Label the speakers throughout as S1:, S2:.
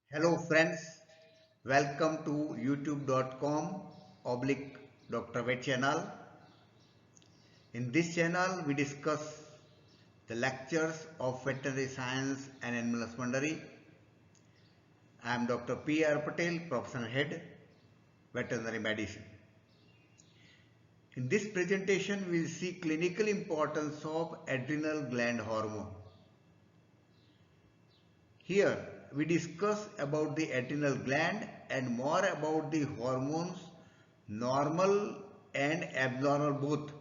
S1: Hello friends, welcome to youtube.com oblique Dr. Vet channel. In this channel we discuss the lectures of veterinary science and animal husbandry. I am Dr. P.R. Patel, Professional Head, Veterinary Medicine. In this presentation we will see clinical importance of adrenal gland hormone. Here we discuss about the adrenal gland and more about the hormones, normal and abnormal both.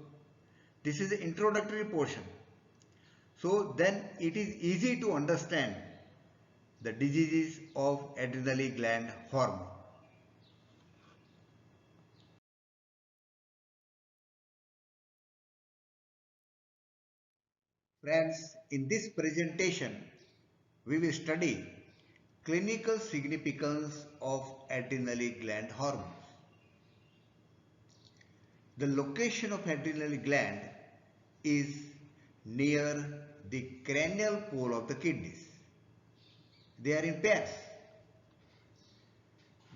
S1: This is the introductory portion. So then it is easy to understand the diseases of adrenal gland hormone. Friends, in this presentation we will study clinical significance of adrenal gland hormones. The location of adrenal gland is near the cranial pole of the kidneys. They are in pairs.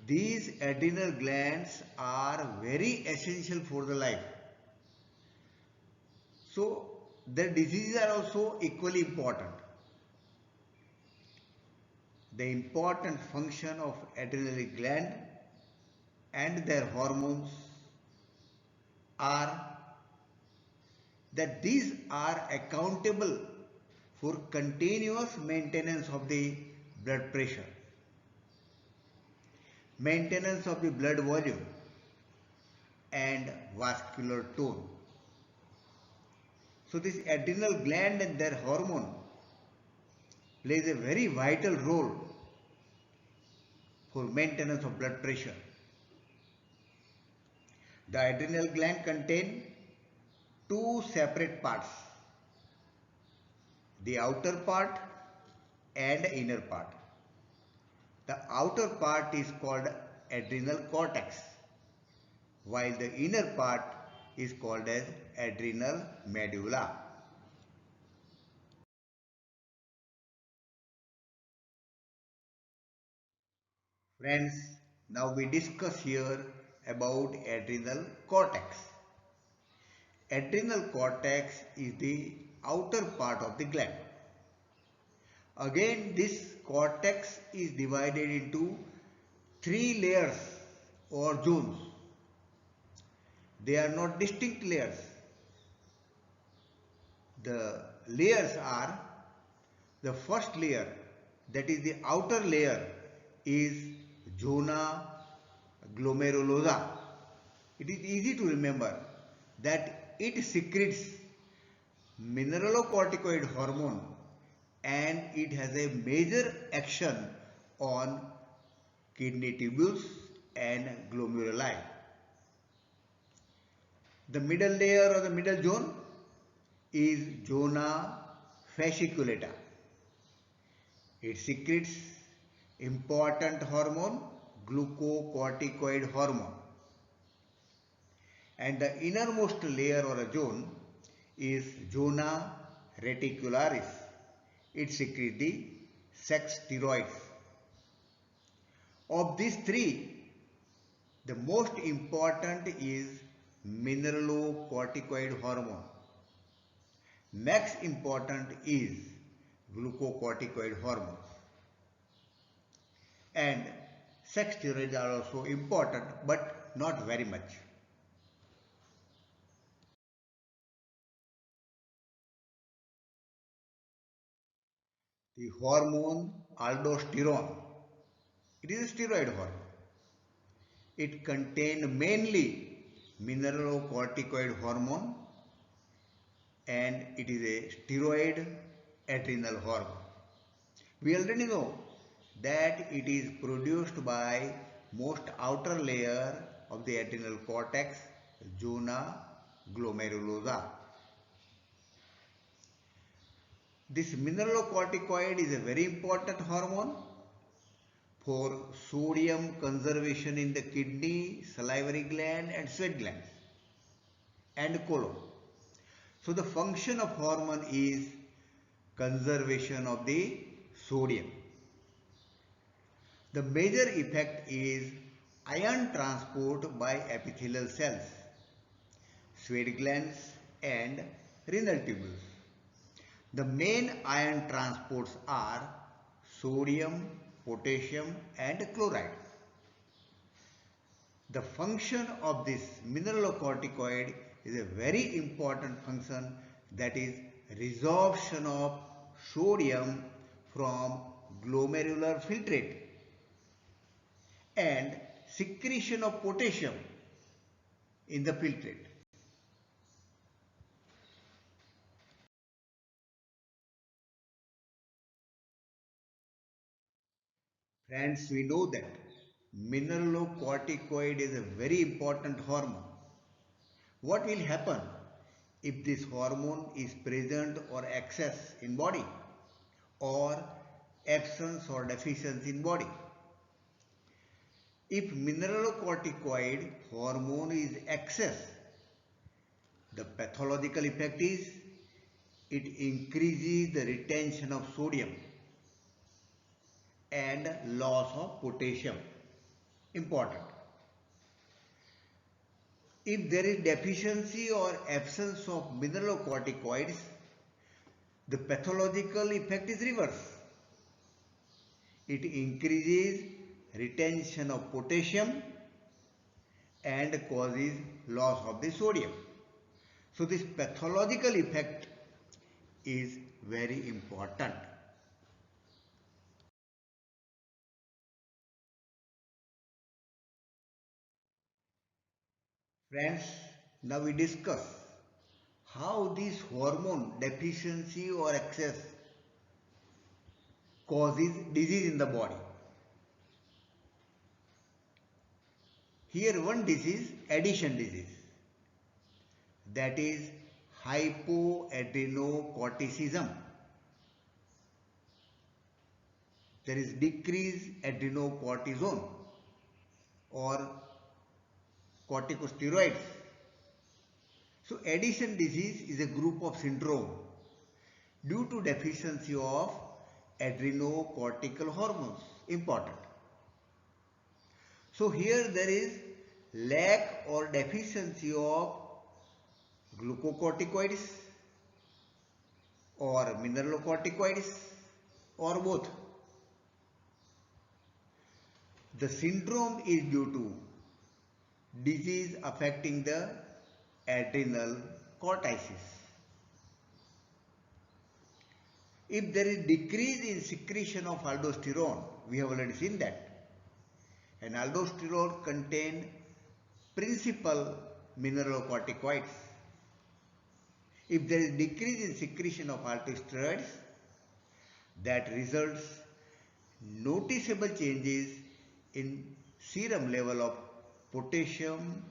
S1: These adrenal glands are very essential for the life. So their diseases are also equally important. The important function of adrenal gland and their hormones are that these are accountable for continuous maintenance of the blood pressure, maintenance of the blood volume and vascular tone. So this adrenal gland and their hormone plays a very vital role for maintenance of blood pressure. The adrenal gland contain two separate parts, the outer part and the inner part. The outer part is called adrenal cortex, while the inner part is called as adrenal medulla. Friends, now we discuss here about adrenal cortex. Adrenal cortex is the outer part of the gland. Again, this cortex is divided into three layers or zones. They are not distinct layers. The layers are, the first layer, that is the outer layer, is zona glomerulosa. It is easy to remember that it secretes mineralocorticoid hormone and it has a major action on kidney tubules and glomeruli. The middle layer or the middle zone is zona fasciculata. It secretes important hormone, glucocorticoid hormone. And the innermost layer or a zone is zona reticularis. It secretes the sex steroids. Of these three, the most important is mineralocorticoid hormone. Next important is glucocorticoid hormones. And sex steroids are also important but not very much. The hormone aldosterone, it is a steroid hormone. It contains mainly mineralocorticoid hormone and it is a steroid adrenal hormone. We already know that it is produced by most outer layer of the adrenal cortex, zona glomerulosa. This mineralocorticoid is a very important hormone for sodium conservation in the kidney, salivary gland and sweat glands and colon. So the function of hormone is conservation of the sodium. The major effect is ion transport by epithelial cells, sweat glands and renal tubules. The main ion transports are sodium, potassium and chloride. The function of this mineralocorticoid is a very important function, that is resorption of sodium from glomerular filtrate and secretion of potassium in the filtrate. Friends, we know that mineralocorticoid is a very important hormone. What will happen if this hormone is present or excess in body, or absence or deficiency in body? If mineralocorticoid hormone is excess, the pathological effect is it increases the retention of sodium and loss of potassium. Important. If there is deficiency or absence of mineralocorticoids, the pathological effect is reverse. It increases retention of potassium and causes loss of the sodium. So this pathological effect is very important. Friends, now we discuss how this hormone deficiency or excess causes disease in the body. Here one disease, addition disease, that is hypoadrenocorticism. There is decreased adrenocortisone or corticosteroids. So addition disease is a group of syndrome due to deficiency of adrenocortical hormones. Important. So here there is lack or deficiency of glucocorticoids or mineralocorticoids or both. The syndrome is due to disease affecting the adrenal cortices. If there is decrease in secretion of aldosterone, we have already seen that. And aldosterone contains principal mineralocorticoids. If there is decrease in secretion of aldosteroids, that results noticeable changes in serum level of potassium,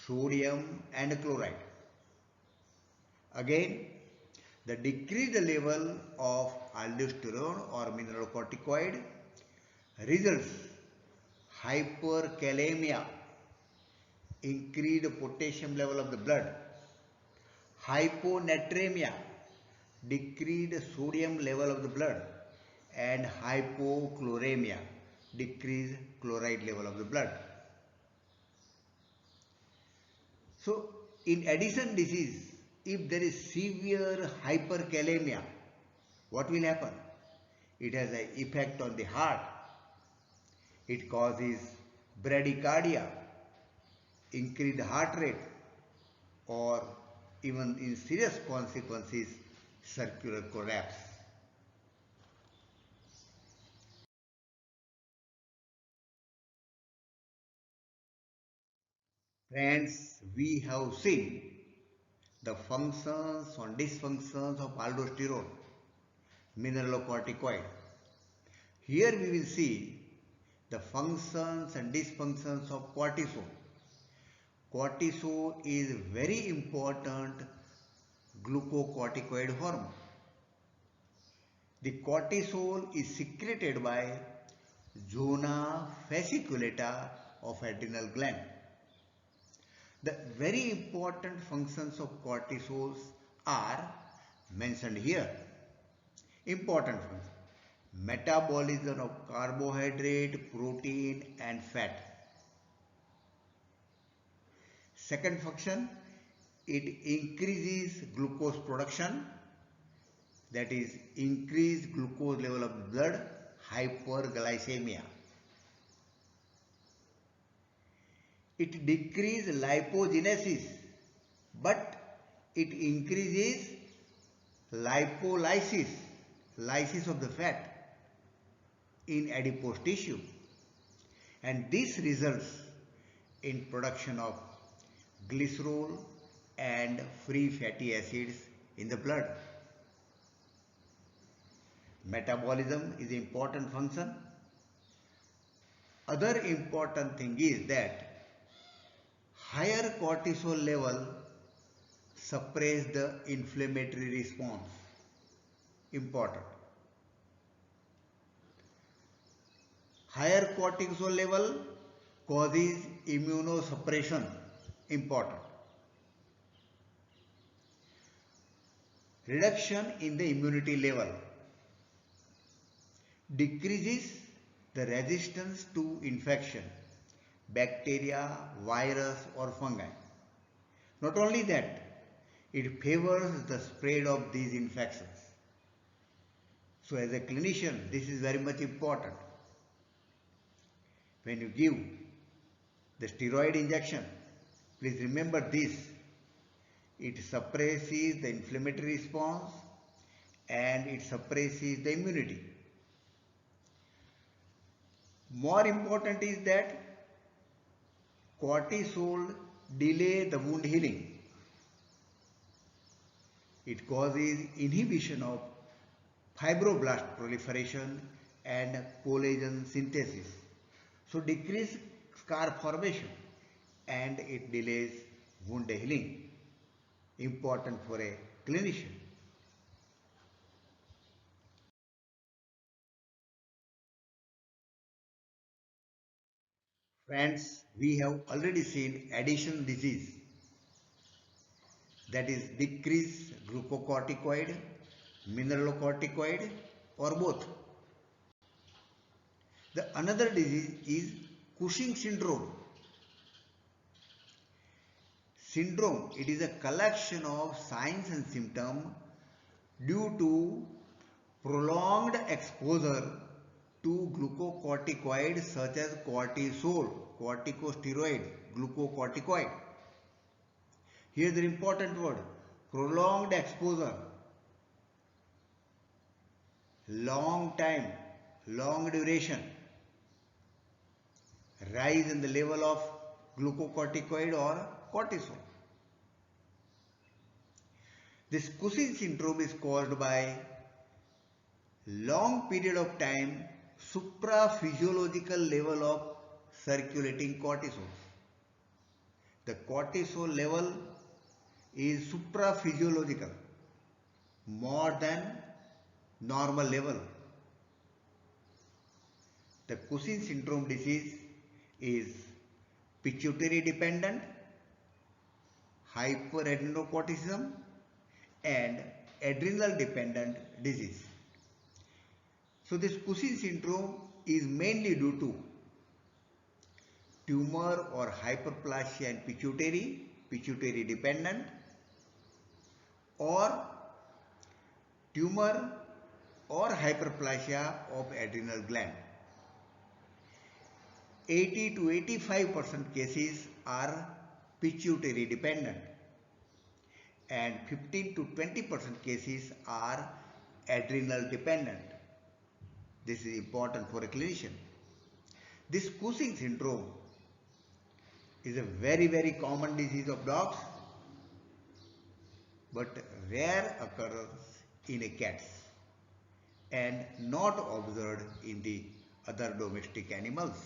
S1: sodium and chloride. Again, the decreased level of aldosterone or mineralocorticoid results hyperkalemia, increased potassium level of the blood, hyponatremia, decreased sodium level of the blood, and hypochloremia, decreased chloride level of the blood. So in addition disease, if there is severe hyperkalemia, what will happen? It has an effect on the heart. It causes bradycardia, increased heart rate, or even in serious consequences, circular collapse. Friends, we have seen the functions and dysfunctions of aldosterone, mineralocorticoid. Here we will see the functions and dysfunctions of cortisol. Cortisol is very important glucocorticoid hormone. The cortisol is secreted by zona fasciculata of adrenal gland. The very important functions of cortisols are mentioned here. Important functions. metabolism of carbohydrate, protein and fat. Second function, it increases glucose production, that is increased glucose level of blood, hyperglycemia. It decreases lipogenesis, but it increases lipolysis, lysis of the fat in adipose tissue, and this results in production of glycerol and free fatty acids in the blood. Metabolism is an important function. Other important thing is that higher cortisol level suppress the inflammatory response. Important. Higher cortisol level causes immunosuppression. Important. Reduction in the immunity level decreases the resistance to infection, bacteria, virus or fungi. Not only that, it favors the spread of these infections. So as a clinician, this is very much important. When you give the steroid injection, please remember this. It suppresses the inflammatory response and it suppresses the immunity. More important is that cortisol delay the wound healing. It causes inhibition of fibroblast proliferation and collagen synthesis. So decrease scar formation and it delays wound healing. Important for a clinician. Friends, we have already seen addiction disease, that is decreased glucocorticoid, mineralocorticoid or both. The another disease is Cushing syndrome. It is a collection of signs and symptoms due to prolonged exposure to glucocorticoids such as cortisol, corticosteroid, glucocorticoid. Here is the important word, prolonged exposure, long time, long duration, rise in the level of glucocorticoid or cortisol. This Cushing syndrome is caused by long period of time supraphysiological level of circulating cortisol. The cortisol level is supraphysiological, more than normal level. The Cushing syndrome disease is pituitary dependent, hyperadrenocorticism and adrenal dependent disease. So this Cushing syndrome is mainly due to tumor or hyperplasia in pituitary, pituitary dependent, or tumor or hyperplasia of adrenal gland. 80 to 85% cases are pituitary dependent and 15 to 20% cases are adrenal dependent. This is important for a clinician. This Cushing syndrome is a very common disease of dogs, but rare occurs in a cats and not observed in the other domestic animals.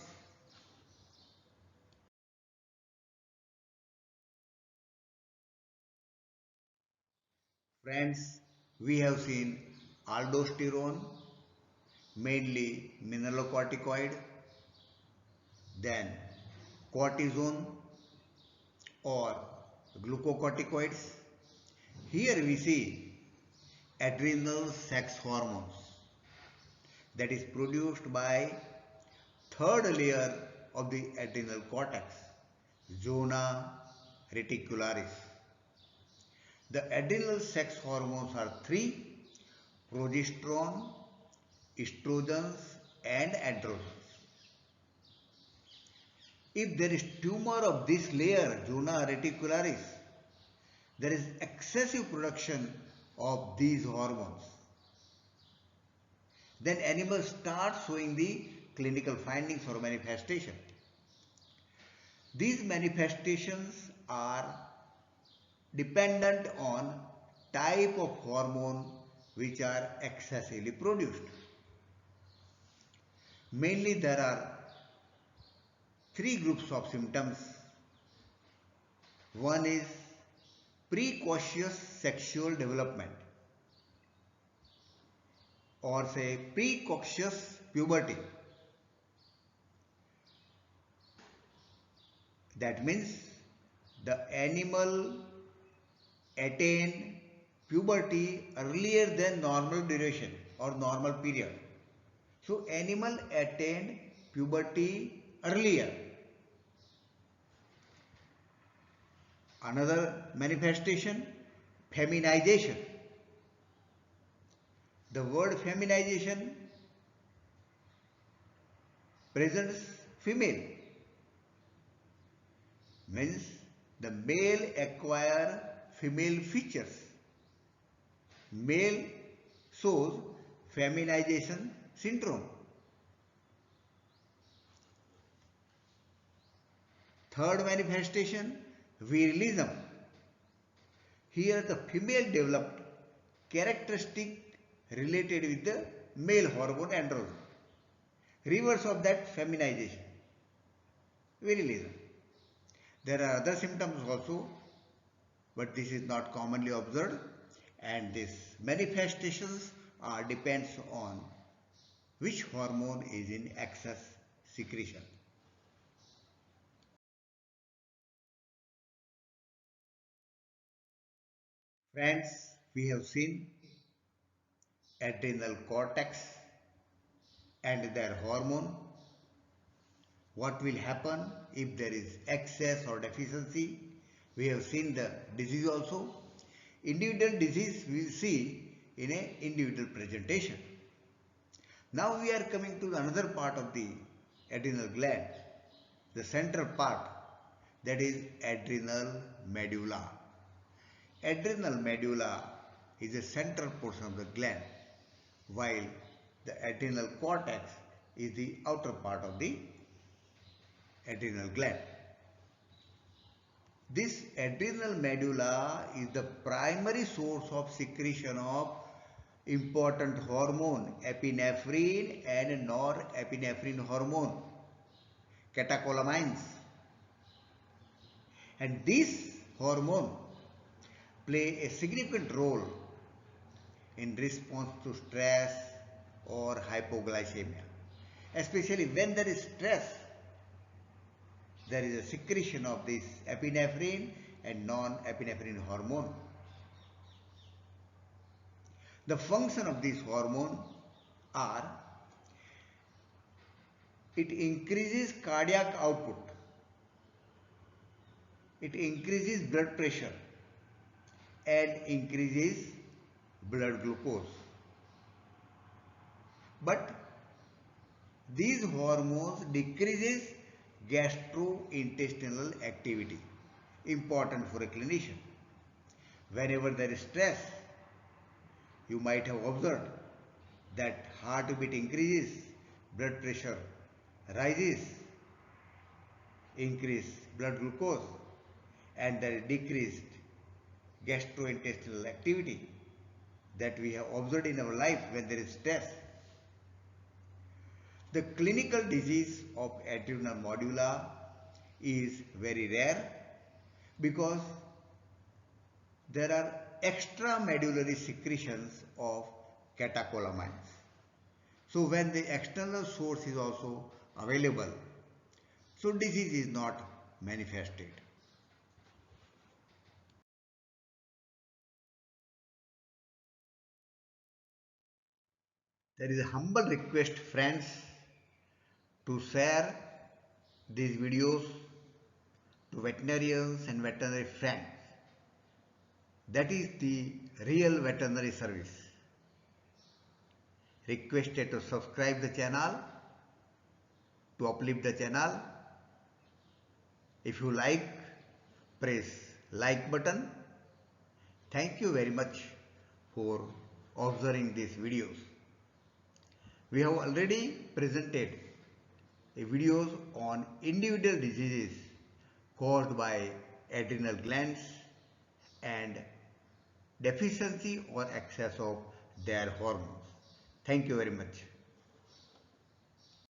S1: Friends, we have seen aldosterone, mainly mineralocorticoid, then cortisone or glucocorticoids. Here we see adrenal sex hormones. that is produced by third layer of the adrenal cortex, zona reticularis. The adrenal sex hormones are three: progesterone, estrogens and androgens. If there is tumor of this layer, zona reticularis, there is excessive production of these hormones. Then animals start showing the clinical findings or manifestation. These manifestations are dependent on type of hormone which are excessively produced. Mainly there are three groups of symptoms. One is precocious sexual development, or say precocious puberty. That means the animal attain puberty earlier than normal duration or normal period. So animal attained puberty earlier. Another manifestation, feminization. The word feminization presents female, means the male acquire female features. Male shows feminization syndrome. Third manifestation, virilism. Here the female developed characteristic related with the male hormone androgen. Reverse of that, feminization, virilism. There are other symptoms also, but this is not commonly observed, and these manifestations are depends on which hormone is in excess secretion. Friends, we have seen adrenal cortex and their hormone. What will happen if there is excess or deficiency? We have seen the disease also. Individual disease we will see in an individual presentation. Now we are coming to another part of the adrenal gland, the central part, that is adrenal medulla. Adrenal medulla is a central portion of the gland, while the adrenal cortex is the outer part of the adrenal gland. This adrenal medulla is the primary source of secretion of important hormone, epinephrine and norepinephrine hormone, catecholamines. And this hormone play a significant role in response to stress or hypoglycemia. Especially when there is stress, there is a secretion of this epinephrine and non-epinephrine hormone. The function of this hormone are: it increases cardiac output, it increases blood pressure and increases blood glucose. But these hormones decreases gastrointestinal activity, important for a clinician. Whenever there is stress, you might have observed that heartbeat increases, blood pressure rises, increased blood glucose, and there is decreased gastrointestinal activity that we have observed in our life when there is stress. The clinical disease of adrenal medulla is very rare because there are extramedullary secretions of catecholamines. So when the external source is also available, so disease is not manifested. There is a humble request, friends, to share these videos to veterinarians and veterinary friends. That is the real veterinary service. Requested to subscribe the channel, to uplift the channel. If you like, press like button. Thank you very much for observing these videos. We have already presented videos on individual diseases caused by adrenal glands and deficiency or excess of their hormones. Thank you very much.